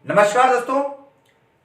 नमस्कार दोस्तों,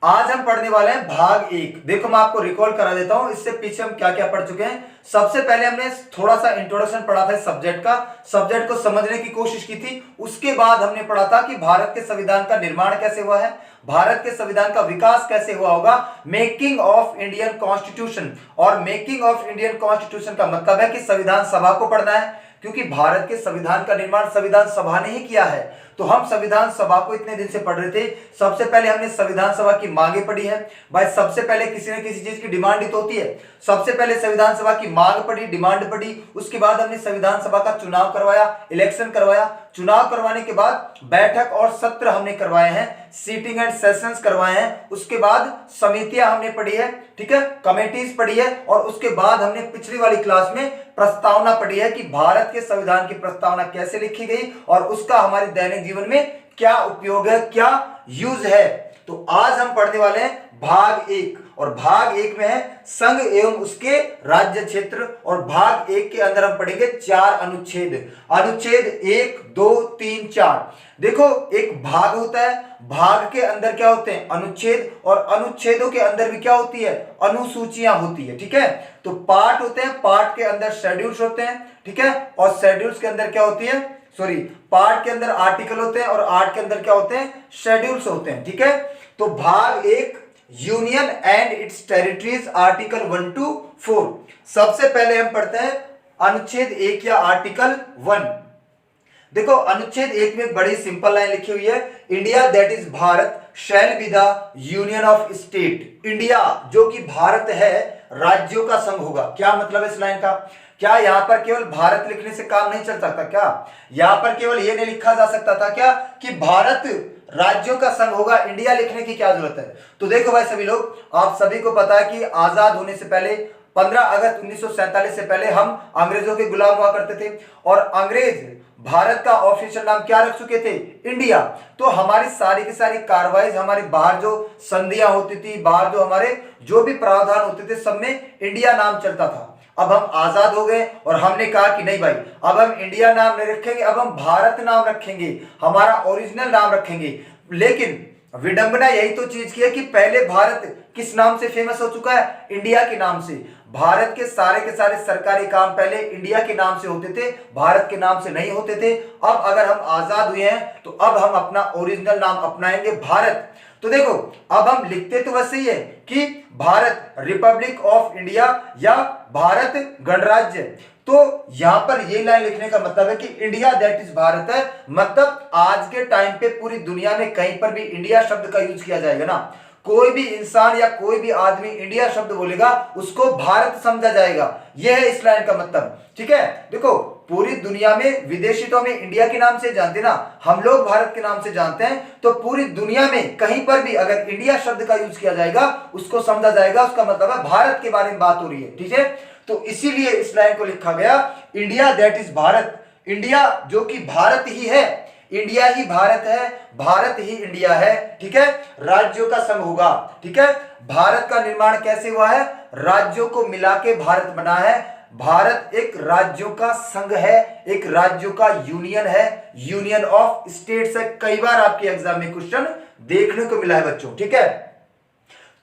आज हम पढ़ने वाले हैं भाग एक। देखो मैं आपको रिकॉल करा देता हूं इससे पीछे हम क्या क्या पढ़ चुके हैं। सबसे पहले हमने थोड़ा सा इंट्रोडक्शन पढ़ा था सब्जेक्ट का, सब्जेक्ट को समझने की कोशिश की थी। उसके बाद हमने पढ़ा था कि भारत के संविधान का निर्माण कैसे हुआ है, भारत के संविधान का विकास कैसे हुआ होगा, मेकिंग ऑफ इंडियन कॉन्स्टिट्यूशन। और मेकिंग ऑफ इंडियन कॉन्स्टिट्यूशन का मतलब है कि संविधान सभा को पढ़ना है, क्योंकि भारत के संविधान का निर्माण संविधान सभा ने ही किया है। तो हम संविधान सभा को इतने दिन से पढ़ रहे थे। सबसे पहले हमने संविधान सभा की मांगे पढ़ी है। भाई सबसे पहले किसी न किसी चीज की डिमांड ही तो होती है। सबसे पहले संविधान सभा की मांग पढ़ी, डिमांड पढ़ी। उसके बाद हमने संविधान सभा का चुनाव करवाया, इलेक्शन करवाया। चुनाव करवाने के बाद बैठक और सत्र हमने करवाए हैं, सीटिंग एंड सेशंस करवाए हैं। उसके बाद समितियां हमने पढ़ी है, ठीक है, कमेटीज पढ़ी है। और उसके बाद हमने पिछली वाली क्लास में प्रस्तावना पढ़ी है कि भारत के संविधान की प्रस्तावना कैसे लिखी गई और उसका हमारे दैनिक जीवन में क्या उपयोग है, क्या यूज है। तो आज हम पढ़ने वाले हैं भाग एक, और भाग एक में है संघ एवं उसके राज्य क्षेत्र। और भाग एक के अंदर हम पढ़ेंगे 4 अनुच्छेद, अनुच्छेद 1, 2, 3, 4। देखो एक भाग होता है, भाग के अंदर क्या होते हैं, अनुच्छेद, और अनुच्छेदों के अंदर भी क्या होती है, अनुसूचियां होती है, ठीक है। तो पार्ट होते हैं, पार्ट के अंदर शेड्यूल्स होते हैं, ठीक है, और शेड्यूल्स के अंदर क्या होती है, पार्ट के अंदर आर्टिकल होते हैं और आर्ट के अंदर क्या होते हैं, शेड्यूल्स होते हैं, ठीक है। तो भाग एक, union and it's territories, article 1 to 4। सबसे पहले हम पढ़ते हैं अनुच्छेद 1 या आर्टिकल 1। देखो अनुच्छेद 1 में बड़ी सिंपल लाइन लिखी हुई है, India that is Bharat shall be the union of state. India जो कि भारत है राज्यों का संघ होगा। क्या मतलब है इस लाइन का? क्या यहां पर केवल भारत लिखने से काम नहीं चल सकता? क्या यहां पर केवल यह नहीं लिखा जा सकता था क्या कि भारत राज्यों का संघ होगा? इंडिया लिखने की क्या जरूरत है? तो देखो भाई सभी लोग, आप सभी को पता है कि आजाद होने से पहले 15 अगस्त 1947 से पहले हम अंग्रेजों के गुलाम हुआ करते थे, और अंग्रेज भारत का ऑफिशियल नाम क्या रख चुके थे, इंडिया। तो हमारी सारी की सारी कार्रवाई, हमारे बाहर जो संधियां होती थी, बाहर जो हमारे जो भी प्रावधान होते थे, सब में इंडिया नाम चलता था। अब हम आजाद हो गए और हमने कहा कि नहीं भाई, अब हम इंडिया नाम नहीं रखेंगे, अब हम भारत नाम रखेंगे, हमारा ओरिजिनल नाम रखेंगे। लेकिन विडंबना यही तो चीज की है कि पहले भारत किस नाम से फेमस हो चुका है, इंडिया के नाम से। भारत के सारे सरकारी काम पहले इंडिया के नाम से होते थे, भारत के नाम से नहीं होते थे। अब अगर हम आजाद हुए हैं तो अब हम अपना ओरिजिनल नाम अपनाएंगे, भारत। तो देखो अब हम लिखते तो वैसे ही है कि भारत रिपब्लिक ऑफ इंडिया या भारत गणराज्य। तो यहां पर ये लाइन लिखने का मतलब है कि इंडिया दैट इज भारत है, मतलब आज के टाइम पे पूरी दुनिया में कहीं पर भी इंडिया शब्द का यूज किया जाएगा ना, कोई भी इंसान या कोई भी आदमी इंडिया शब्द बोलेगा उसको भारत समझा जाएगा। यह है इस लाइन का मतलब, ठीक है। देखो पूरी दुनिया में विदेशी तो हमें इंडिया के नाम से जानते ना, हम लोग भारत के नाम से जानते हैं। तो पूरी दुनिया में कहीं पर भी अगर इंडिया शब्द का यूज किया जाएगा उसको समझा जाएगा, उसका मतलब है भारत के बारे में बात हो रही है, ठीक है। तो इसीलिए इस लाइन को लिखा गया India that is Bharat, India जो कि भारत ही है, इंडिया ही भारत है, भारत ही इंडिया है, ठीक है। राज्यों का संघ होगा, ठीक है। भारत का निर्माण कैसे हुआ है, राज्यों को मिला के भारत बना है। भारत एक राज्यों का संघ है, एक राज्यों का यूनियन है, यूनियन ऑफ स्टेट्स है। कई बार आपके एग्जाम में क्वेश्चन देखने को मिला है बच्चों, ठीक है।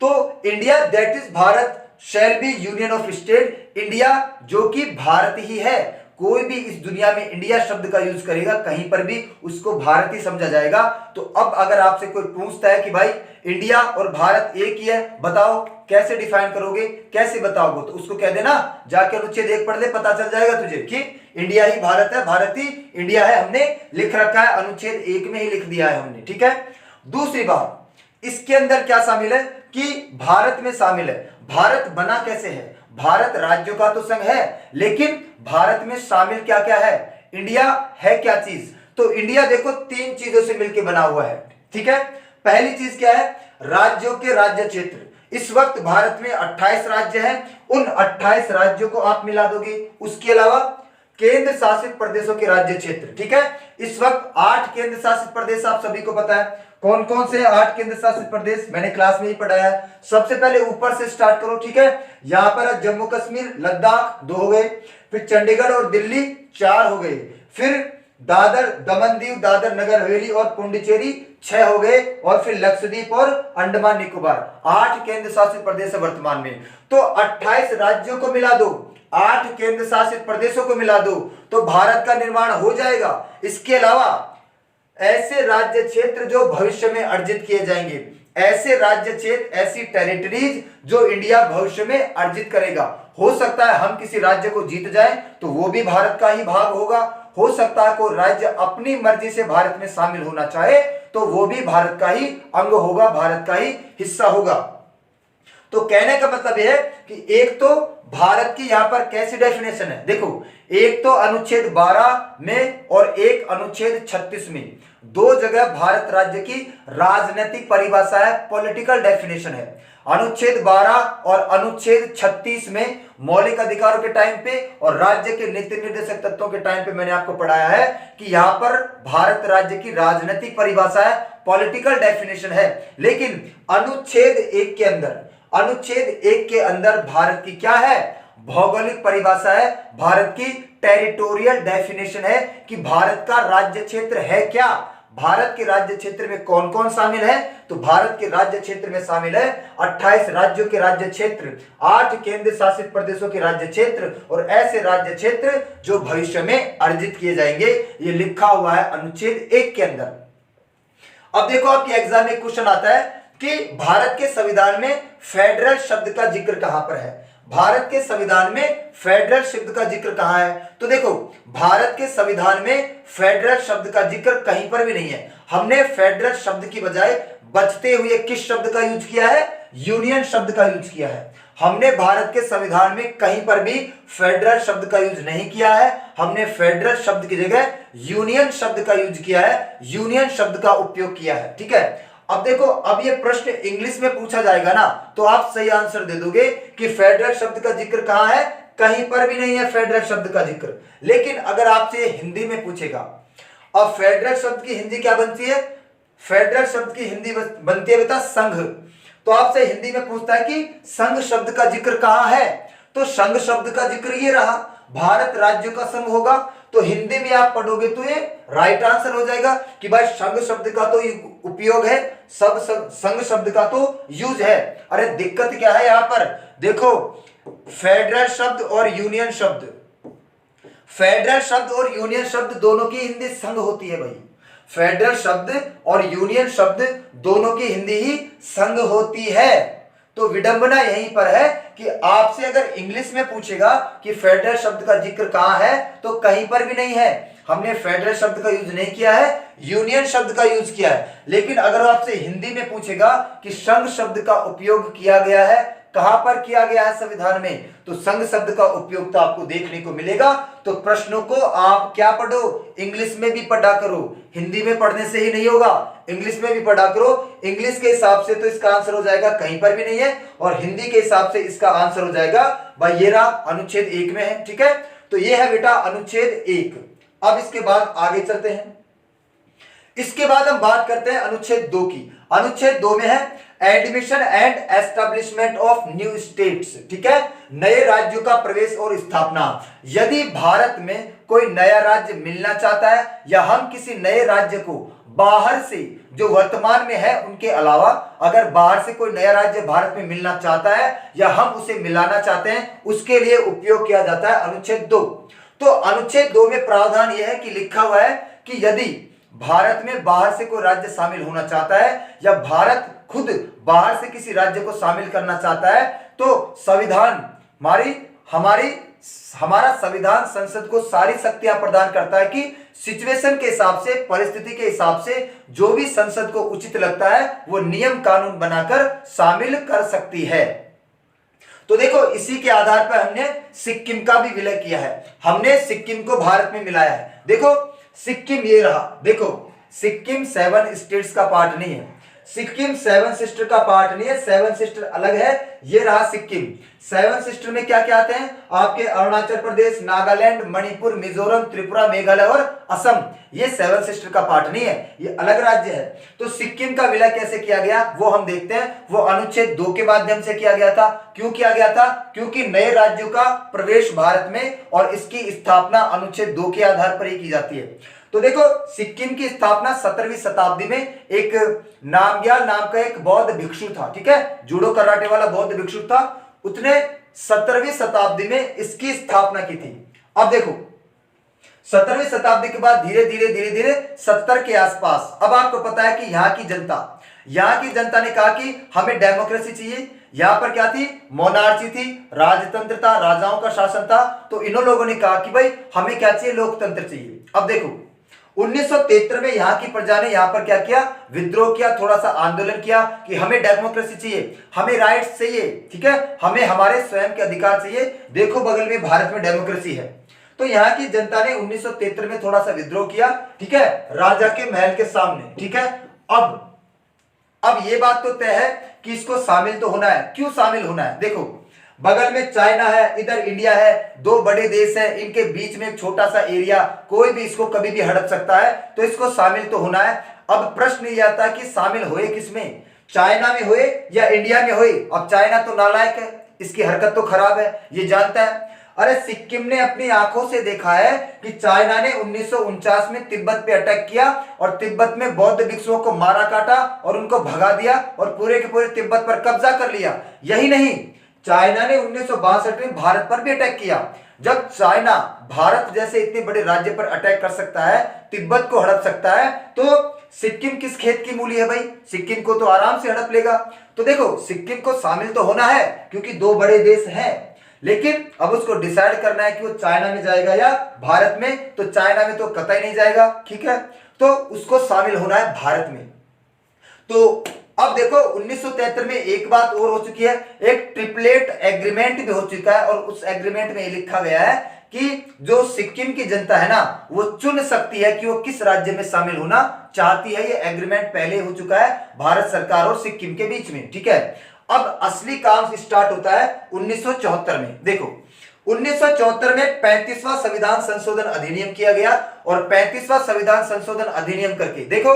तो India that is Bharat shall be union of state, India जो कि भारत ही है। कोई भी इस दुनिया में इंडिया शब्द का यूज करेगा कहीं पर भी उसको भारत ही समझा जाएगा। तो अब अगर आपसे कोई पूछता है कि भाई इंडिया और भारत एक ही है, बताओ कैसे डिफाइन करोगे, कैसे बताओगे, तो उसको कह देना जाके अनुच्छेद 1 पढ़ ले, पता चल जाएगा तुझे कि इंडिया ही भारत है, भारत ही इंडिया है। हमने लिख रखा है, अनुच्छेद 1 में ही लिख दिया है हमने, ठीक है। दूसरी बात, इसके अंदर क्या शामिल है कि भारत में शामिल है। भारत बना कैसे है, भारत राज्यों का तो संघ है, लेकिन भारत में शामिल क्या क्या है, इंडिया है क्या चीज। तो इंडिया देखो 3 चीजों से मिलकर बना हुआ है, ठीक है। पहली चीज क्या है, राज्यों के राज्य क्षेत्र। इस वक्त भारत में 28 राज्य हैं, उन 28 राज्यों को आप मिला दोगे। उसके अलावा केंद्र शासित प्रदेशों के राज्य क्षेत्र, ठीक है। इस वक्त 8 केंद्र शासित प्रदेश आप सभी को पता है। कौन कौन से 8 केंद्र शासित प्रदेश, मैंने क्लास में ही पढ़ाया है। सबसे पहले ऊपर से स्टार्ट करो, ठीक है। यहां पर जम्मू कश्मीर लद्दाख 2 हो गए, फिर चंडीगढ़ और दिल्ली 4 हो गए, फिर दादर, दमन दीव, दादर नगर हवेली और पुडुचेरी 6 हो गए, और फिर लक्षद्वीप और अंडमान निकोबार 8 केंद्र शासित प्रदेश है वर्तमान में। तो 28 राज्यों को मिला दो, 8 केंद्र शासित प्रदेशों को मिला दो, तो भारत का निर्माण हो जाएगा। इसके अलावा ऐसे राज्य क्षेत्र जो भविष्य में अर्जित किए जाएंगे, ऐसे राज्य क्षेत्र, ऐसी टेरिटरीज जो इंडिया भविष्य में अर्जित करेगा। हो सकता है हम किसी राज्य को जीत जाए तो वो भी भारत का ही भाग होगा, हो सकता है कोई राज्य अपनी मर्जी से भारत में शामिल होना चाहे तो वो भी भारत का ही अंग होगा, भारत का ही हिस्सा होगा। तो कहने का मतलब यह है कि एक तो भारत की यहां पर कैसी डेफिनेशन है, देखो एक तो अनुच्छेद 12 में और एक अनुच्छेद 36 में, दो जगह भारत राज्य की राजनीतिक परिभाषा है, पॉलिटिकल डेफिनेशन है। अनुच्छेद 12 और अनुच्छेद 36 में मौलिक अधिकारों के टाइम पे और राज्य के नीति निर्देशक तत्वों के टाइम पे मैंने आपको पढ़ाया है कि यहां पर भारत राज्य की राजनीतिक परिभाषा है, पॉलिटिकल डेफिनेशन है। लेकिन अनुच्छेद 1 के अंदर, अनुच्छेद 1 के अंदर भारत की क्या है, भौगोलिक परिभाषा है, भारत की टेरिटोरियल डेफिनेशन है कि भारत का राज्य क्षेत्र है क्या, भारत के राज्य क्षेत्र में कौन कौन शामिल है। तो भारत के राज्य क्षेत्र में शामिल है 28 राज्यों के राज्य क्षेत्र, 8 केंद्र शासित प्रदेशों के राज्य क्षेत्र और ऐसे राज्य क्षेत्र जो भविष्य में अर्जित किए जाएंगे, ये लिखा हुआ है अनुच्छेद 1 के अंदर। अब देखो आपके एग्जाम में क्वेश्चन आता है कि भारत के संविधान में फेडरल शब्द का जिक्र कहां पर है, भारत के संविधान में फेडरल शब्द का जिक्र कहां है। तो देखो भारत के संविधान में फेडरल शब्द का जिक्र कहीं पर भी नहीं है। हमने फेडरल शब्द की बजाय बचते हुए किस शब्द का यूज किया है, यूनियन शब्द का यूज किया है। हमने भारत के संविधान में कहीं पर भी फेडरल शब्द का यूज नहीं किया है, हमने फेडरल शब्द की जगह यूनियन शब्द का यूज किया है, यूनियन शब्द का उपयोग किया है। ठीक है, अब देखो अब ये प्रश्न इंग्लिश में पूछा जाएगा ना तो आप सही आंसर दे दोगे कि फेडरल शब्द का जिक्र कहां है, कहीं पर भी नहीं है फेडरल शब्द का जिक्र। लेकिन अगर आपसे हिंदी में पूछेगा, अब फेडरल शब्द की हिंदी क्या बनती है, फेडरल शब्द की हिंदी बनती है बेटा संघ। तो आपसे हिंदी में पूछता है कि संघ शब्द का जिक्र कहां है, तो संघ शब्द का जिक्र ये रहा, भारत राज्य का संघ होगा। तो हिंदी में आप पढ़ोगे तो ये राइट आंसर हो जाएगा कि भाई संघ शब्द का तो उपयोग है, सब संघ शब्द का तो यूज है। अरे दिक्कत क्या है यहां पर, देखो फेडरल शब्द और यूनियन शब्द, फेडरल शब्द और यूनियन शब्द दोनों की हिंदी संघ होती है भाई, फेडरल शब्द और यूनियन शब्द दोनों की हिंदी ही संघ होती है। तो विडंबना यहीं पर है कि आपसे अगर इंग्लिश में पूछेगा कि फेडरल शब्द का जिक्र कहां है तो कहीं पर भी नहीं है, हमने फेडरल शब्द का यूज नहीं किया है, यूनियन शब्द का यूज किया है। लेकिन अगर आपसे हिंदी में पूछेगा कि संघ शब्द का उपयोग किया गया है, कहां पर किया गया है संविधान में, तो संघ शब्द का उपयोग तो आपको देखने को मिलेगा। तो प्रश्नों को आप क्या पढ़ो, इंग्लिश में भी पढ़ा करो, हिंदी में पढ़ने से ही नहीं होगा, इंग्लिश में भी पढ़ा करो। इंग्लिश के हिसाब से तो इसका आंसर हो जाएगा कहीं पर भी नहीं है, और हिंदी के हिसाब से इसका आंसर हो जाएगा भाई ये रहा अनुच्छेद 1 में है। ठीक है, तो ये है बेटा अनुच्छेद 1। अब इसके बाद आगे चलते हैं, इसके बाद हम बात करते हैं अनुच्छेद 2 की। अनुच्छेद 2 में है admission and establishment of new states. ठीक है, नए राज्यों का प्रवेश और स्थापना। यदि भारत में कोई नया राज्य मिलना चाहता है या हम किसी नए राज्य को बाहर से जो वर्तमान में है उनके अलावा अगर बाहर से कोई नया राज्य भारत में मिलना चाहता है या हम उसे मिलाना चाहते हैं, उसके लिए उपयोग किया जाता है अनुच्छेद 2। तो अनुच्छेद 2 में प्रावधान यह है कि लिखा हुआ है कि यदि भारत में बाहर से कोई राज्य शामिल होना चाहता है या भारत खुद बाहर से किसी राज्य को शामिल करना चाहता है तो संविधान हमारा संविधान संसद को सारी शक्तियां प्रदान करता है कि सिचुएशन के हिसाब से, परिस्थिति के हिसाब से जो भी संसद को उचित लगता है वो नियम कानून बनाकर शामिल कर सकती है। तो देखो इसी के आधार पर हमने सिक्किम का भी विलय किया है, हमने सिक्किम को भारत में मिलाया है। देखो सिक्किम ये रहा, देखो सिक्किम 7 स्टेट्स का पार्ट नहीं है, सिक्किम 7 सिस्टर का पार्ट नहीं है, 7 सिस्टर अलग है। ये रहा सिक्किम। 7 सिस्टर में क्या क्या आते हैं आपके, अरुणाचल प्रदेश, नागालैंड, मणिपुर, मिजोरम, त्रिपुरा, मेघालय और असम। ये 7 सिस्टर का पार्ट नहीं है, ये अलग राज्य है। तो सिक्किम का विलय कैसे किया गया वो हम देखते हैं। वो अनुच्छेद 2 के माध्यम से किया गया था। क्यों किया गया था, क्योंकि नए राज्यों का प्रवेश भारत में और इसकी स्थापना अनुच्छेद 2 के आधार पर ही की जाती है। तो देखो सिक्किम की स्थापना 17वीं शताब्दी में एक नामग्याल नाम का एक बौद्ध भिक्षु था, ठीक है, जूडो कराटे वाला बौद्ध भिक्षु था, उसने 17वीं शताब्दी में इसकी स्थापना की थी। अब देखो 17वीं शताब्दी के बाद धीरे धीरे 70 के आसपास अब आपको पता है कि यहाँ की जनता ने कहा कि हमें डेमोक्रेसी चाहिए। यहाँ पर क्या थी, मोनार्ची थी, राजतंत्र था, राजाओं का शासन था। तो इन लोगों ने कहा कि भाई हमें क्या चाहिए, लोकतंत्र चाहिए। अब देखो 1973 में यहाँ की प्रजा ने यहाँ पर क्या किया, विद्रोह किया, थोड़ा सा आंदोलन किया कि हमें डेमोक्रेसी चाहिए, हमें राइट्स चाहिए, ठीक है, हमें हमारे स्वयं के अधिकार चाहिए। देखो बगल में भारत में डेमोक्रेसी है। तो यहाँ की जनता ने 1973 में थोड़ा सा विद्रोह किया, ठीक है, राजा के महल के सामने, ठीक है। अब ये बात तो तय है कि इसको शामिल तो होना है। क्यों शामिल होना है, देखो बगल में चाइना है, इधर इंडिया है, दो बड़े देश है, इनके बीच में एक छोटा सा एरिया, कोई भी इसको कभी भी हड़प सकता है, तो इसको शामिल तो होना है। अब प्रश्न ये आता है कि शामिल होए किसमें, चाइना में होए या इंडिया में होए। अब चाइना तो नालायक है, इसकी हरकत तो खराब है, ये जानता है। अरे सिक्किम ने अपनी आंखों से देखा है कि चाइना ने 1949 में तिब्बत पे अटैक किया और तिब्बत में बौद्ध भिक्षुओं को मारा काटा और उनको भगा दिया और पूरे के पूरे तिब्बत पर कब्जा कर लिया। यही नहीं, चाइना ने 1962 में भारत पर भी अटैक किया। जब चाइना भारत जैसे इतने बड़े राज्य पर अटैक कर सकता है, तिब्बत को हड़प सकता है, तो सिक्किम किस खेत की मूली है भाई, सिक्किम को तो आराम से हड़प लेगा। तो देखो सिक्किम को शामिल तो होना है क्योंकि दो बड़े देश हैं, लेकिन अब उसको डिसाइड करना है कि वो चाइना में जाएगा या भारत में। तो चाइना में तो कतई नहीं जाएगा, ठीक है, तो उसको शामिल होना है भारत में। तो अब देखो 1973 में एक बात और हो चुकी है, एक ट्रिपलेट एग्रीमेंट भी हो चुका है और उस एग्रीमेंट में ये लिखा गया है कि जो सिक्किम की जनता है ना, वो चुन सकती है कि वो किस राज्य में शामिल होना चाहती है। ये एग्रीमेंट पहले हो चुका है भारत सरकार और सिक्किम के बीच में, ठीक है। अब असली काम स्टार्ट होता है 1974 में। देखो 1974 में 35वां संविधान संशोधन अधिनियम किया गया और 35वां संविधान संशोधन अधिनियम करके देखो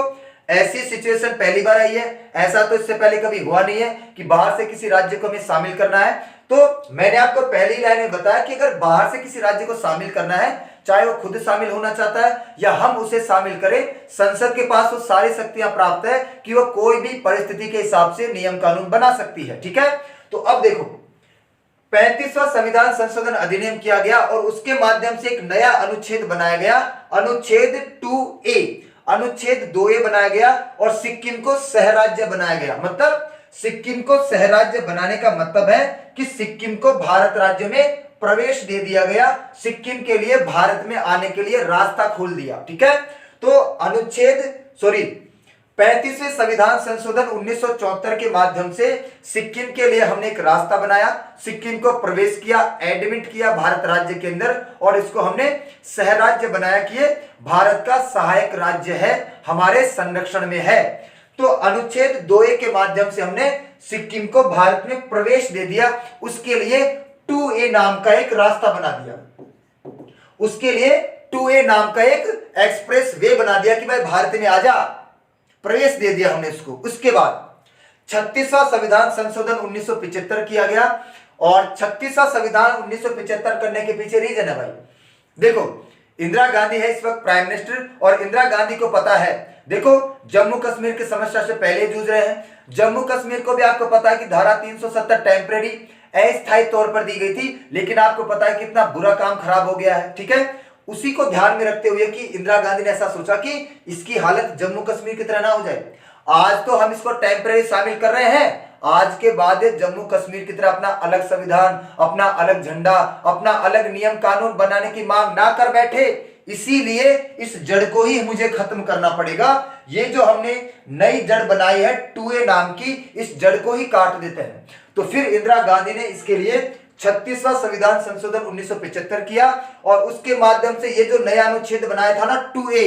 ऐसी सिचुएशन पहली बार आई है। ऐसा तो इससे पहले कभी हुआ नहीं है कि बाहर से किसी राज्य को हमें शामिल करना है। तो मैंने आपको पहली लाइन में बताया कि अगर बाहर से किसी राज्य को शामिल करना है, चाहे वो खुद शामिल होना चाहता है या हम उसे शामिल करें, संसद के पास वो सारी शक्तियां प्राप्त है कि वो कोई भी परिस्थिति के हिसाब से नियम कानून बना सकती है, ठीक है। तो अब देखो 35वां संविधान संशोधन अधिनियम किया गया और उसके माध्यम से एक नया अनुच्छेद बनाया गया, अनुच्छेद 2A, अनुच्छेद 2A बनाया गया और सिक्किम को सहराज्य बनाया गया। मतलब सिक्किम को सहराज्य बनाने का मतलब है कि सिक्किम को भारत राज्य में प्रवेश दे दिया गया, सिक्किम के लिए भारत में आने के लिए रास्ता खोल दिया, ठीक है। तो 35वें संविधान संशोधन 1974 के माध्यम से सिक्किम के लिए हमने एक रास्ता बनाया, सिक्किम को प्रवेश किया, एडमिट किया भारत राज्य के अंदर और इसको हमने सहराज्य बनाया कि ये भारत का सहायक राज्य है, हमारे संरक्षण में है। तो अनुच्छेद 2A के माध्यम से हमने सिक्किम को भारत में प्रवेश दे दिया, उसके लिए 2A नाम का एक रास्ता बना दिया, उसके लिए 2A नाम का एक एक्सप्रेस वे बना दिया कि भाई भारत में आजा, प्रवेश दे दिया हमने इसको। उसके बाद 36वां संविधान संशोधन 1975 किया गया और 36वां संविधान 1975 करने के पीछे रीजन है भाई। देखो इंदिरा गांधी है इस वक्त प्राइम मिनिस्टर और इंदिरा गांधी को पता है, देखो जम्मू कश्मीर की समस्या से पहले जूझ रहे हैं। जम्मू कश्मीर को भी आपको पता है कि धारा 370 टेम्परेरी अस्थायी तौर पर दी गई थी, लेकिन आपको पता है कितना बुरा काम खराब हो गया है, ठीक है। उसी को ध्यान में रखते हुए कि इंदिरा गांधी ने ऐसा सोचा कि इसकी हालत जम्मू कश्मीर की तरह ना हो जाए। आज तो हम इसको टेम्परेरी शामिल कर रहे हैं, आज के बाद जम्मू कश्मीर की तरह अपना अलग संविधान, अपना अलग झंडा, अपना अलग नियम कानून बनाने की मांग ना कर बैठे। इसीलिए इस जड़ को ही मुझे खत्म करना पड़ेगा। ये जो हमने नई जड़ बनाई है 2A नाम की, इस जड़ को ही काट देते हैं। तो फिर इंदिरा गांधी ने इसके लिए 36वां संविधान संशोधन 1975 किया और उसके माध्यम से ये जो नया अनुच्छेद बनाया था ना 2A,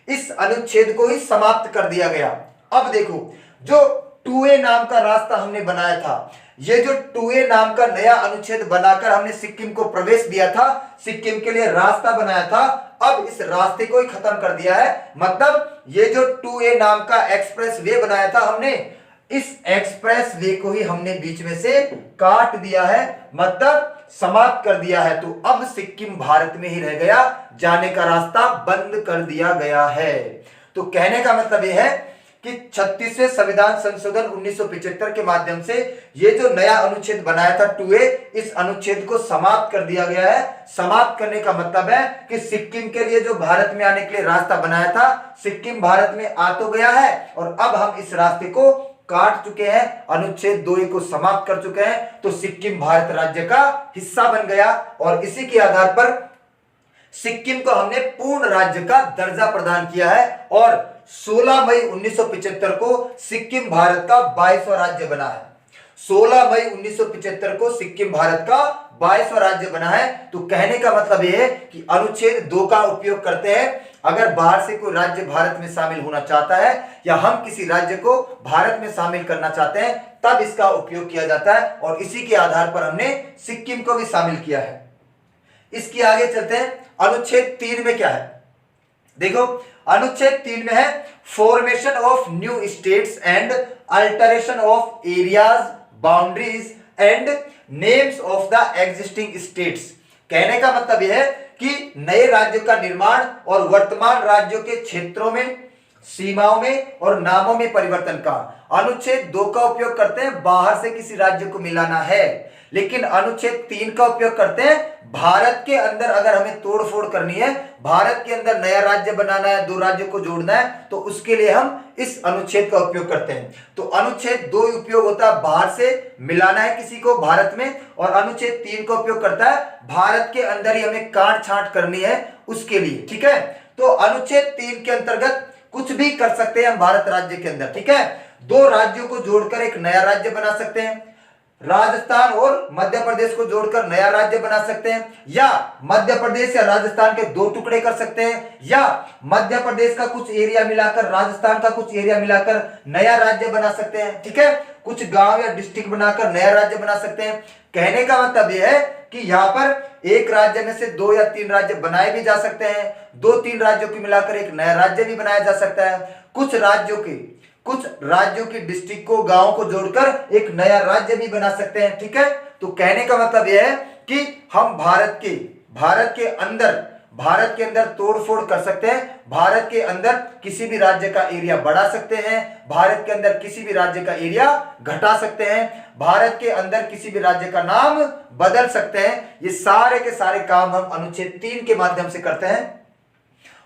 इस अनुच्छेद को ही समाप्त कर दिया गया। अब देखो जो 2A नाम का रास्ता हमने बनाया था, ये जो 2A नाम का नया अनुच्छेद बनाकर हमने सिक्किम को प्रवेश दिया था, सिक्किम के लिए रास्ता बनाया था, अब इस रास्ते को ही खत्म कर दिया है। मतलब ये जो 2A नाम का एक्सप्रेस वे बनाया था हमने, इस एक्सप्रेस वे को ही हमने बीच में से काट दिया है। मतलब समाप्त कर दिया है। तो अब सिक्किम भारत में ही रह गया, जाने का रास्ता बंद कर दिया गया है। तो कहने का मतलब यह है कि 36वें संविधान संशोधन 1975 के माध्यम से ये जो नया अनुच्छेद बनाया था 2A, इस अनुच्छेद को समाप्त कर दिया गया है। समाप्त करने का मतलब है कि सिक्किम के लिए जो भारत में आने के लिए रास्ता बनाया था, सिक्किम भारत में आ तो गया है और अब हम इस रास्ते को काट चुके हैं, अनुच्छेद 2A को समाप्त कर चुके हैं। तो सिक्किम भारत राज्य का हिस्सा बन गया और इसी के आधार पर सिक्किम को हमने पूर्ण राज्य का दर्जा प्रदान किया है और 16 मई 1975 को सिक्किम भारत का 22वां राज्य बना है। 16 मई 1975 को सिक्किम भारत का 22वां राज्य बना है। तो कहने का मतलब यह है कि अनुच्छेद 2 का उपयोग करते हैं अगर बाहर से कोई राज्य भारत में शामिल होना चाहता है या हम किसी राज्य को भारत में शामिल करना चाहते हैं, तब इसका उपयोग किया जाता है और इसी के आधार पर हमने सिक्किम को भी शामिल किया है। इसके आगे चलते हैं। अनुच्छेद 3 में क्या है? देखो, अनुच्छेद 3 में है formation of new states and alteration of areas, boundaries and names of the existing states. कहने का मतलब यह है कि नए राज्यों का निर्माण और वर्तमान राज्यों के क्षेत्रों में, सीमाओं में और नामों में परिवर्तन का। अनुच्छेद 2 का उपयोग करते हैं बाहर से किसी राज्य को मिलाना है, लेकिन अनुच्छेद 3 का उपयोग करते हैं भारत के अंदर अगर हमें तोड़फोड़ करनी है, भारत के अंदर नया राज्य बनाना है, 2 राज्यों को जोड़ना है, तो उसके लिए हम इस अनुच्छेद का उपयोग करते हैं। तो अनुच्छेद 2 उपयोग होता है बाहर से मिलाना है किसी को भारत में, और अनुच्छेद 3 का उपयोग करता है भारत के अंदर ही हमें काट छांट करनी है उसके लिए। ठीक है, तो अनुच्छेद 3 के अंतर्गत कुछ भी कर सकते हैं हम भारत राज्य के अंदर। ठीक है, 2 राज्यों को जोड़कर एक नया राज्य बना सकते हैं, राजस्थान और मध्य प्रदेश को जोड़कर नया राज्य बना सकते हैं, या मध्य प्रदेश या राजस्थान के 2 टुकड़े कर सकते हैं, या मध्य प्रदेश का कुछ एरिया मिलाकर राजस्थान का कुछ एरिया मिलाकर नया राज्य बना सकते हैं। ठीक है, कुछ गांव या डिस्ट्रिक्ट बनाकर नया राज्य बना सकते हैं। कहने का मतलब यह है कि यहाँ पर एक राज्य में से 2 या 3 राज्य बनाए भी जा सकते हैं, 2-3 राज्यों को मिलाकर एक नया राज्य भी बनाया जा सकता है। कुछ राज्यों की डिस्ट्रिक्ट को, गांव को जोड़कर एक नया राज्य भी बना सकते हैं। ठीक है, तो कहने का मतलब यह है कि हम भारत के अंदर तोड़फोड़ कर सकते हैं, भारत के अंदर किसी भी राज्य का एरिया बढ़ा सकते हैं, भारत के अंदर किसी भी राज्य का एरिया घटा सकते हैं, भारत के अंदर किसी भी राज्य का नाम बदल सकते हैं। ये सारे के सारे काम हम अनुच्छेद 3 के माध्यम से करते हैं।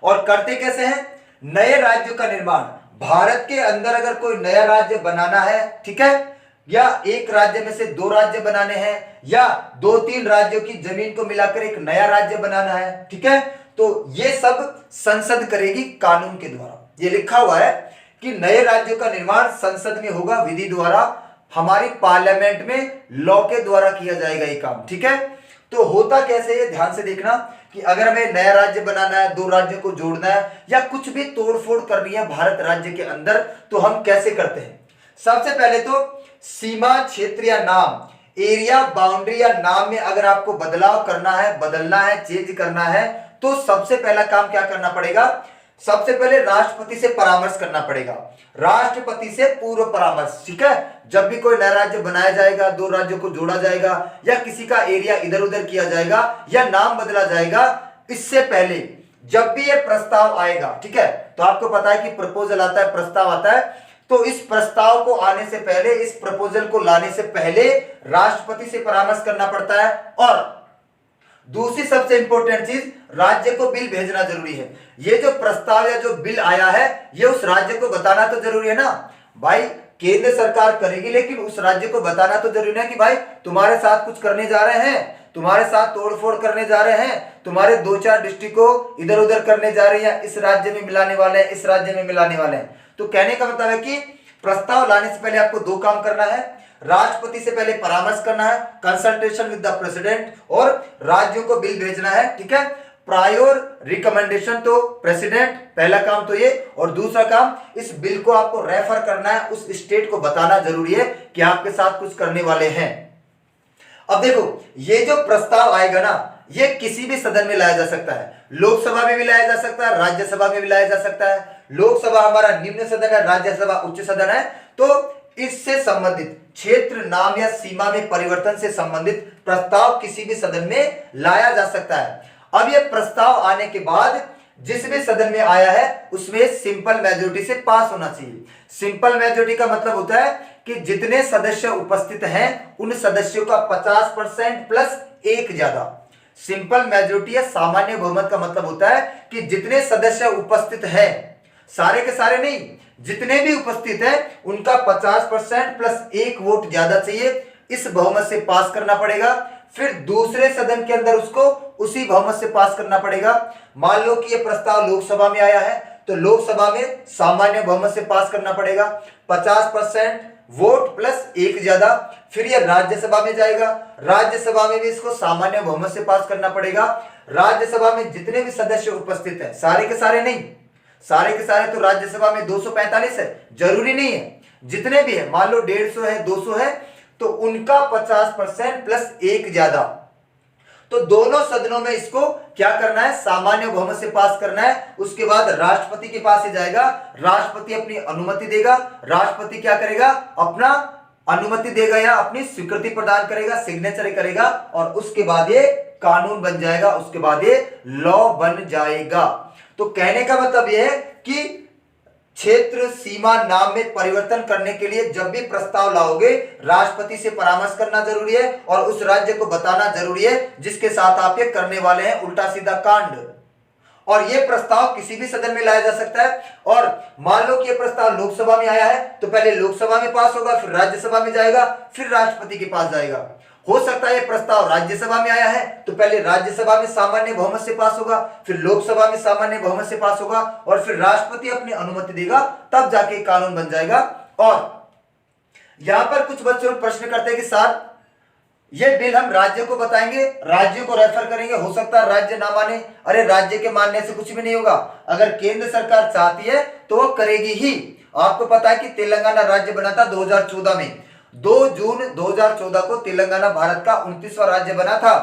और करते कैसे हैं? नए राज्यों का निर्माण, भारत के अंदर अगर कोई नया राज्य बनाना है, ठीक है, या एक राज्य में से 2 राज्य बनाने हैं, या 2-3 राज्यों की जमीन को मिलाकर एक नया राज्य बनाना है, ठीक है, तो ये सब संसद करेगी कानून के द्वारा। ये लिखा हुआ है कि नए राज्यों का निर्माण संसद में होगा, विधि द्वारा, हमारी पार्लियामेंट में लॉ के द्वारा किया जाएगा ये काम। ठीक है, तो होता कैसे है, ध्यान से देखना कि अगर हमें नया राज्य बनाना है, 2 राज्यों को जोड़ना है, या कुछ भी तोड़फोड़ करनी है भारत राज्य के अंदर, तो हम कैसे करते हैं? सबसे पहले तो सीमा, क्षेत्र या नाम, एरिया, बाउंड्री या नाम में अगर आपको बदलाव करना है, बदलना है, चेंज करना है, तो सबसे पहला काम क्या करना पड़ेगा? सबसे पहले राष्ट्रपति से परामर्श करना पड़ेगा, राष्ट्रपति से पूर्व परामर्श। ठीक है, जब भी कोई नया राज्य बनाया जाएगा, 2 राज्यों को जोड़ा जाएगा, या किसी का एरिया इधर उधर किया जाएगा, या नाम बदला जाएगा, इससे पहले जब भी ये प्रस्ताव आएगा, ठीक है, तो आपको पता है कि प्रपोजल आता है, प्रस्ताव आता है, तो इस प्रस्ताव को आने से पहले, इस प्रपोजल को लाने से पहले राष्ट्रपति से परामर्श करना पड़ता है। और दूसरी सबसे इंपॉर्टेंट चीज, राज्य को बिल भेजना जरूरी है। ये जो प्रस्ताव या जो बिल आया है, ये उस राज्य को बताना तो जरूरी है ना भाई। केंद्र सरकार करेगी, लेकिन उस राज्य को बताना तो जरूरी है कि भाई तुम्हारे साथ कुछ करने जा रहे हैं, तुम्हारे साथ तोड़फोड़ करने जा रहे हैं, तुम्हारे 2-4 डिस्ट्रिक्ट को इधर उधर करने जा रहे हैं, इस राज्य में मिलाने वाले हैं, इस राज्य में मिलाने वाले हैं। तो कहने का मतलब है कि प्रस्ताव लाने से पहले आपको 2 काम करना है, राष्ट्रपति से पहले परामर्श करना है, कंसल्टेशन विद द प्रेसिडेंट, और राज्यों को बिल भेजना है। ठीक है, प्रायोर रिकमेंडेशन तो प्रेसिडेंट, पहला काम तो ये, और दूसरा काम इस बिल को आपको रेफर करना है, उस स्टेट को बताना जरूरी है कि आपके साथ कुछ करने वाले हैं। अब देखो, ये जो प्रस्ताव आएगा ना, ये किसी भी सदन में लाया जा सकता है, लोकसभा में भी लाया जा सकता है, राज्यसभा में भी लाया जा सकता है। लोकसभा हमारा निम्न सदन है, राज्यसभा उच्च सदन है, तो इससे संबंधित क्षेत्र नाम या सीमा में परिवर्तन से संबंधित प्रस्ताव किसी भी सदन में लाया जा सकता है। अब यह प्रस्ताव आने के बाद जिस भी सदन में आया है उसमें सिंपल मेजोरिटी से पास होना चाहिए। सिंपल मेजोरिटी का मतलब होता है कि जितने सदस्य उपस्थित हैं उन सदस्यों का 50% प्लस एक ज्यादा। सिंपल मेजोरिटी या सामान्य बहुमत का मतलब होता है कि जितने सदस्य उपस्थित हैं, सारे के सारे नहीं, जितने भी उपस्थित हैं उनका 50% प्लस एक वोट ज्यादा चाहिए, इस बहुमत से पास करना पड़ेगा। फिर दूसरे सदन के अंदर उसको उसी बहुमत से पास करना पड़ेगा। मान लो कि यह प्रस्ताव लोकसभा में आया है तो लोकसभा में सामान्य बहुमत से पास करना पड़ेगा, 50% वोट प्लस एक ज्यादा। फिर यह राज्यसभा में जाएगा, राज्यसभा में भी इसको सामान्य बहुमत से पास करना पड़ेगा। राज्यसभा में जितने भी सदस्य उपस्थित हैं, सारे के सारे नहीं, सारे के सारे तो राज्यसभा में 245 है, जरूरी नहीं है, जितने भी है मान लो 150 है, 200 है, तो उनका 50% प्लस एक ज्यादा। तो दोनों सदनों में इसको क्या करना है, सामान्य बहुमत से पास करना है। उसके बाद राष्ट्रपति के पास ही जाएगा, राष्ट्रपति अपनी अनुमति देगा। राष्ट्रपति क्या करेगा, अपना अनुमति देगा या अपनी स्वीकृति प्रदान करेगा, सिग्नेचर करेगा, और उसके बाद ये कानून बन जाएगा, उसके बाद ये लॉ बन जाएगा। तो कहने का मतलब यह है कि क्षेत्र सीमा नाम में परिवर्तन करने के लिए जब भी प्रस्ताव लाओगे राष्ट्रपति से परामर्श करना जरूरी है और उस राज्य को बताना जरूरी है जिसके साथ आप ये करने वाले हैं उल्टा सीधा कांड। और ये प्रस्ताव किसी भी सदन में लाया जा सकता है। और मान लो कि ये प्रस्ताव लोकसभा में आया है तो पहले लोकसभा में पास होगा, फिर राज्यसभा में जाएगा, फिर राष्ट्रपति के पास जाएगा। हो सकता है ये प्रस्ताव राज्यसभा में आया है तो पहले राज्यसभा में सामान्य बहुमत से पास होगा, फिर लोकसभा में सामान्य बहुमत से पास होगा, और फिर राष्ट्रपति अपनी अनुमति देगा, तब जाके कानून बन जाएगा। और यहां पर कुछ बच्चे प्रश्न करते हैं कि सर ये बिल हम राज्य को बताएंगे, राज्यों को रेफर करेंगे, हो सकता है राज्य ना माने। अरे राज्य के मानने से कुछ भी नहीं होगा, अगर केंद्र सरकार चाहती है तो वो करेगी ही। आपको पता है कि तेलंगाना राज्य बना था 2014 में, 2 जून 2014 को तेलंगाना भारत का 29वां राज्य बना था।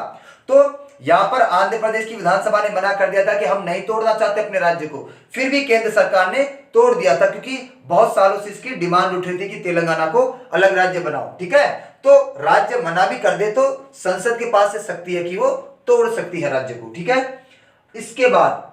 तो यहां पर आंध्र प्रदेश की विधानसभा ने मना कर दिया था कि हम नहीं तोड़ना चाहते अपने राज्य को, फिर भी केंद्र सरकार ने तोड़ दिया था क्योंकि बहुत सालों से इसकी डिमांड उठ रही थी कि तेलंगाना को अलग राज्य बनाओ। ठीक है, तो राज्य मना भी कर दे तो संसद के पास से शक्ति है कि वो तोड़ सकती है राज्य को। ठीक है, इसके बाद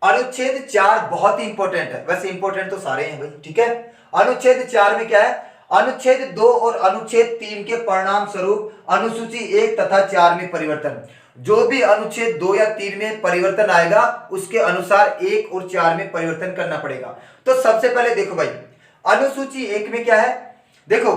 अनुच्छेद 4 बहुत ही इंपॉर्टेंट है, वैसे इंपॉर्टेंट तो सारे हैं भाई। ठीक है, अनुच्छेद 4 में क्या है, अनुच्छेद 2 और अनुच्छेद 3 के परिणाम स्वरूप अनुसूची 1 तथा 4 में परिवर्तन। जो भी अनुच्छेद 2 या 3 में परिवर्तन आएगा उसके अनुसार 1 और 4 में परिवर्तन करना पड़ेगा। तो सबसे पहले देखो भाई, अनुसूची 1 में क्या है, देखो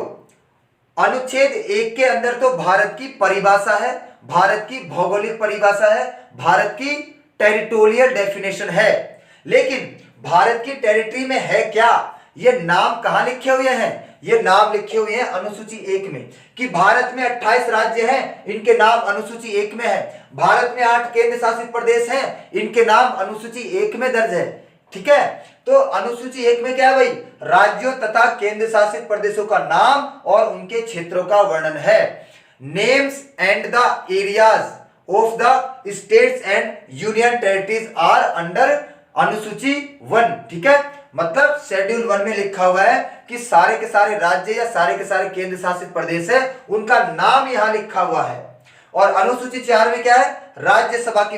अनुच्छेद 1 के अंदर तो भारत की परिभाषा है, भारत की भौगोलिक परिभाषा है, भारत की टेरिटोरियल डेफिनेशन है। लेकिन भारत की टेरिटरी में है क्या, ये नाम कहां लिखे हुए हैं, ये नाम लिखे हुए हैं अनुसूची 1 में कि भारत में 28 राज्य हैं, इनके नाम अनुसूची 1 में है। भारत में 8 केंद्र शासित प्रदेश हैं, इनके नाम अनुसूची 1 में दर्ज है। ठीक है, तो अनुसूची 1 में क्या है भाई, राज्यों तथा केंद्र शासित प्रदेशों का नाम और उनके क्षेत्रों का वर्णन है। Names and the areas of the states and union territories are under अनुसूची 1। ठीक है, मतलब शेड्यूल 1 में लिखा हुआ है कि सारे के सारे राज्य या सारे के सारे केंद्र शासित प्रदेश है, उनका नाम यहां लिखा हुआ है। और अनुसूची 4 में क्या है, राज्यसभा की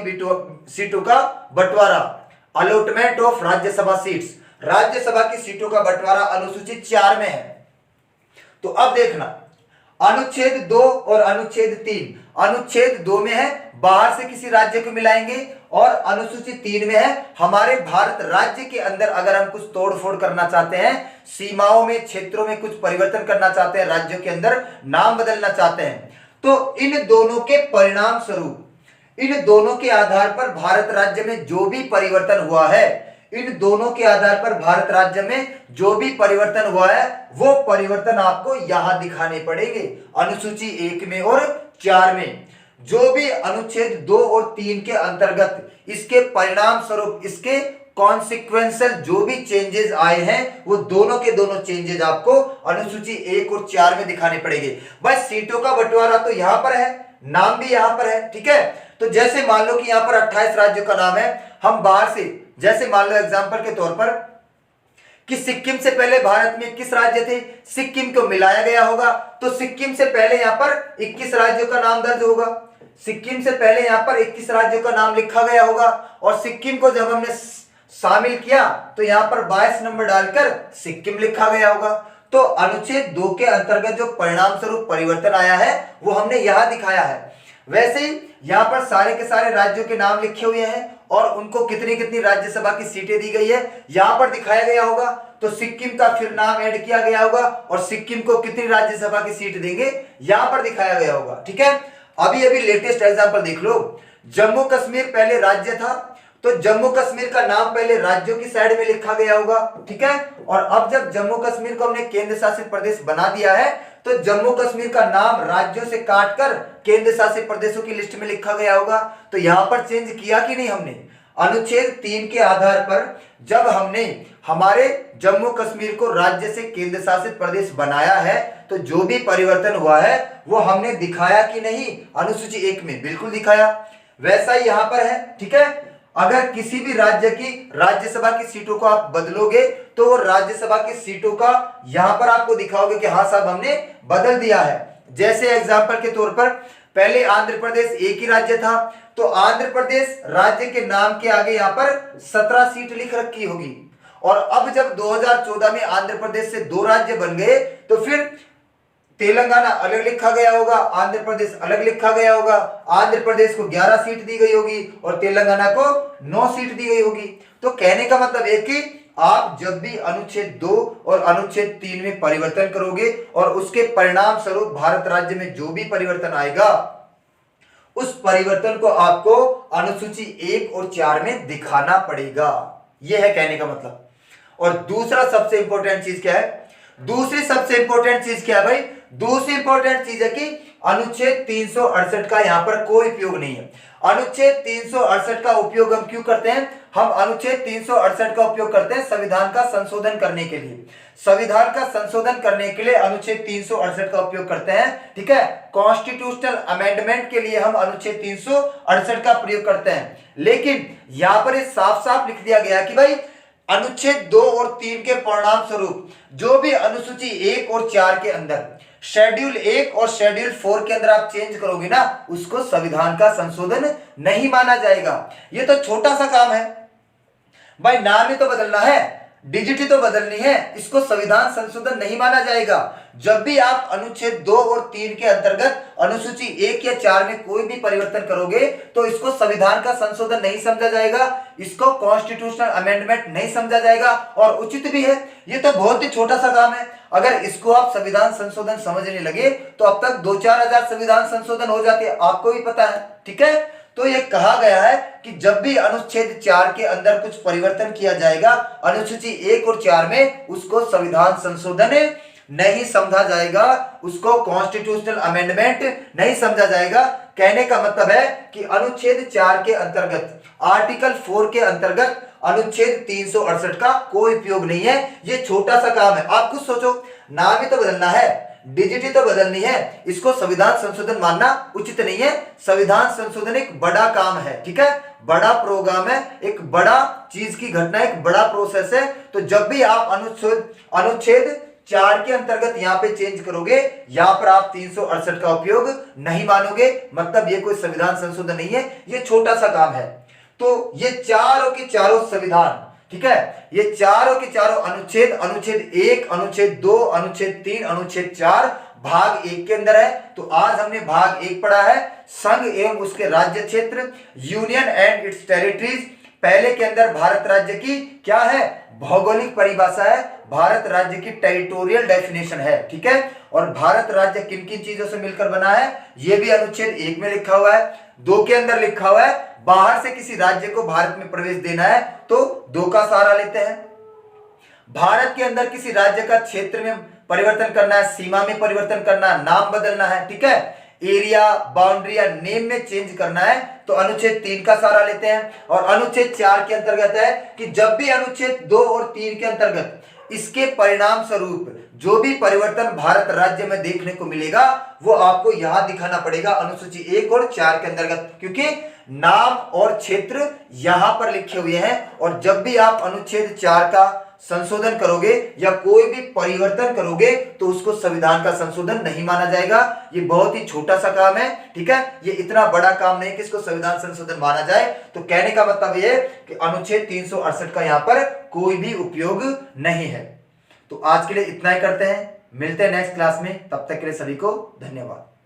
सीटों का बंटवारा, allotment of Rajya Sabha seats, Rajya Sabha की सीटों का बंटवारा अनुसूची 4 में है। तो अब देखना, अनुच्छेद 2 और अनुच्छेद 3, अनुच्छेद 2 में है बाहर से किसी राज्य को मिलाएंगे, और अनुसूची 3 में है हमारे भारत राज्य के अंदर अगर हम कुछ तोड़फोड़ करना चाहते हैं, सीमाओं में क्षेत्रों में कुछ परिवर्तन करना चाहते हैं, राज्यों के अंदर नाम बदलना चाहते हैं, तो इन दोनों के परिणाम स्वरूप, इन दोनों के आधार पर भारत राज्य में जो भी परिवर्तन हुआ है, इन दोनों के आधार पर भारत राज्य में जो भी परिवर्तन हुआ है वो परिवर्तन आपको यहां दिखाने पड़ेंगे अनुसूची 1 में और 4 में। जो भी अनुच्छेद 2 और 3 के अंतर्गत इसके परिणाम स्वरूप, इसके कॉन्सिक्वेंशियल जो भी चेंजेस आए हैं, वो दोनों के दोनों चेंजेस आपको अनुसूची 1 और 4 में दिखाने पड़ेंगे। बस सीटों का बंटवारा तो यहां पर है, नाम भी यहां पर है। ठीक है, तो जैसे मान लो कि यहां पर 28 राज्यों का नाम है, हम बाहर से, जैसे मान लो एग्जांपल के तौर पर कि सिक्किम से पहले भारत में 21 राज्य थे, सिक्किम को मिलाया गया होगा, तो सिक्किम से पहले यहाँ पर 21 राज्यों का नाम दर्ज होगा, सिक्किम से पहले यहाँ पर 21 राज्यों का नाम लिखा गया होगा, और सिक्किम को जब हमने शामिल किया तो यहाँ पर 22 नंबर डालकर सिक्किम लिखा गया होगा। तो अनुच्छेद 2 के अंतर्गत जो परिणाम स्वरूप परिवर्तन आया है वो हमने यहाँ दिखाया है। वैसे ही यहाँ पर सारे के सारे राज्यों के नाम लिखे हुए हैं और उनको कितनी कितनी राज्यसभा की सीटें दी गई है यहाँ पर दिखाया गया होगा। तो सिक्किम का फिर नाम ऐड किया गया होगा और सिक्किम को कितनी राज्यसभा की सीट देंगे यहाँ पर दिखाया गया होगा। ठीक है, अभी अभी लेटेस्ट एग्जांपल देख लो, जम्मू कश्मीर पहले राज्य था, तो जम्मू कश्मीर का नाम पहले राज्यों की साइड में लिखा गया होगा। ठीक है, और अब जब जम्मू कश्मीर को हमने केंद्र शासित प्रदेश बना दिया है तो जम्मू कश्मीर का नाम राज्यों से काटकर केंद्र शासित प्रदेशों की लिस्ट में लिखा गया होगा। तो यहां पर चेंज किया कि नहीं हमने? अनुच्छेद 3 के आधार पर जब हमने हमारे जम्मू कश्मीर को राज्य से केंद्र शासित प्रदेश बनाया है तो जो भी परिवर्तन हुआ है वो हमने दिखाया कि नहीं? अनुसूची 1 में बिल्कुल दिखाया। वैसा ही यहां पर है। ठीक है, अगर किसी भी राज्य की राज्यसभा की सीटों को आप बदलोगे तो वो राज्यसभा की सीटों का यहां पर आपको दिखाओगे कि हाँ साहब हमने बदल दिया है। जैसे एग्जांपल के तौर पर पहले आंध्र प्रदेश एक ही राज्य था, तो आंध्र प्रदेश राज्य के नाम के आगे यहां पर 17 सीट लिख रखी होगी, और अब जब 2014 में आंध्र प्रदेश से 2 राज्य बन गए तो फिर तेलंगाना अलग लिखा गया होगा, आंध्र प्रदेश अलग लिखा गया होगा। आंध्र प्रदेश को 11 सीट दी गई होगी और तेलंगाना को 9 सीट दी गई होगी। तो कहने का मतलब है कि आप जब भी अनुच्छेद 2 और अनुच्छेद 3 में परिवर्तन करोगे और उसके परिणाम स्वरूप भारत राज्य में जो भी परिवर्तन आएगा उस परिवर्तन को आपको अनुसूची 1 और 4 में दिखाना पड़ेगा। यह है कहने का मतलब। और दूसरा सबसे इंपॉर्टेंट चीज क्या है? दूसरी सबसे इंपॉर्टेंट चीज क्या है भाई? दूसरी इंपॉर्टेंट चीज है कि अनुच्छेद 368 का यहां पर कोई उपयोग नहीं है। अनुच्छेद 368 का उपयोग हम क्यों करते हैं? हम अनुच्छेद 368 का उपयोग करते हैं संविधान का संशोधन करने के लिए। संविधान का संशोधन करने के लिए अनुच्छेद 368 का उपयोग करते हैं। ठीक है, कॉन्स्टिट्यूशनल अमेंडमेंट के लिए हम अनुच्छेद 368 का प्रयोग करते हैं। लेकिन यहां पर साफ साफ लिख दिया गया कि भाई अनुच्छेद 2 और 3 के परिणाम स्वरूप जो भी अनुसूची 1 और 4 के अंदर शेड्यूल 1 और शेड्यूल 4 के अंदर आप चेंज करोगे ना, उसको संविधान का संशोधन नहीं माना जाएगा। ये तो छोटा सा काम है भाई, नाम ही तो बदलना है, डिजिट तो बदलनी है, इसको संविधान संशोधन नहीं माना जाएगा। जब भी आप अनुच्छेद 2 और 3 के अंतर्गत अनुसूची 1 या 4 में कोई भी परिवर्तन करोगे तो इसको संविधान का संशोधन नहीं समझा जाएगा, इसको कॉन्स्टिट्यूशनल अमेंडमेंट नहीं समझा जाएगा, और उचित भी है। ये तो बहुत ही छोटा सा काम है। अगर इसको आप संविधान संशोधन समझने लगे तो अब तक 2-4 हजार संविधान संशोधन हो जाते हैं, आपको भी पता है। ठीक है, तो ये कहा गया है कि जब भी अनुच्छेद 4 के अंदर कुछ परिवर्तन किया जाएगा अनुसूची 1 और 4 में, उसको संविधान संशोधन नहीं समझा जाएगा, उसको कॉन्स्टिट्यूशनल अमेंडमेंट नहीं समझा जाएगा। कहने का मतलब है कि अनुच्छेद 4 के अंतर्गत आर्टिकल 4 के अंतर्गत अनुच्छेद 368 का कोई उपयोग नहीं है। ये छोटा सा काम है। आप खुद सोचो, नाम ही तो बदलना है, डिजिट ही तो बदलनी है, इसको संविधान संशोधन मानना उचित नहीं है। संविधान संशोधन एक बड़ा काम है। ठीक है, बड़ा प्रोग्राम है, एक बड़ा चीज की घटना, एक बड़ा प्रोसेस है। तो जब भी आप अनुच्छेद 4 के अंतर्गत यहाँ पे चेंज करोगे, यहाँ पर आप 368 का उपयोग नहीं मानोगे, मतलब ये कोई संविधान संशोधन नहीं है, ये छोटा सा काम है। तो ये चारों के चारों संविधान, ठीक है, ये चारों के चारों अनुच्छेद, अनुच्छेद 1, अनुच्छेद 2, अनुच्छेद 3, अनुच्छेद 4 भाग 1 के अंदर है। तो आज हमने भाग 1 पढ़ा है, संघ एवं उसके राज्य क्षेत्र, यूनियन एंड इट्स टेरिटरीज। पहले के अंदर भारत राज्य की क्या है? भौगोलिक परिभाषा है, भारत राज्य की टेरिटोरियल डेफिनेशन है। ठीक है, और भारत राज्य किन किन चीजों से मिलकर बना है यह भी अनुच्छेद 1 में लिखा हुआ है। 2 के अंदर लिखा हुआ है बाहर से किसी राज्य को भारत में प्रवेश देना है तो 2 का सहारा लेते हैं। भारत के अंदर किसी राज्य का क्षेत्र में परिवर्तन करना है, सीमा में परिवर्तन करना है, नाम बदलना है, ठीक है, एरिया, बाउंड्री या नेम में चेंज करना है तो अनुच्छेद 3 का सहारा लेते हैं। और अनुच्छेद 4 के अंतर्गत है कि जब भी अनुच्छेद 2 और 3 के अंतर्गत इसके परिणाम स्वरूप जो भी परिवर्तन भारत राज्य में देखने को मिलेगा वो आपको यहां दिखाना पड़ेगा अनुसूची 1 और 4 के अंतर्गत, क्योंकि नाम और क्षेत्र यहां पर लिखे हुए हैं। और जब भी आप अनुच्छेद 4 का संशोधन करोगे या कोई भी परिवर्तन करोगे तो उसको संविधान का संशोधन नहीं माना जाएगा। ये बहुत ही छोटा सा काम है, ठीक है, ये इतना बड़ा काम नहीं कि इसको संविधान संशोधन माना जाए। तो कहने का मतलब ये है कि अनुच्छेद 368 का यहाँ पर कोई भी उपयोग नहीं है। तो आज के लिए इतना ही करते हैं, मिलते हैं नेक्स्ट क्लास में, तब तक के लिए सभी को धन्यवाद।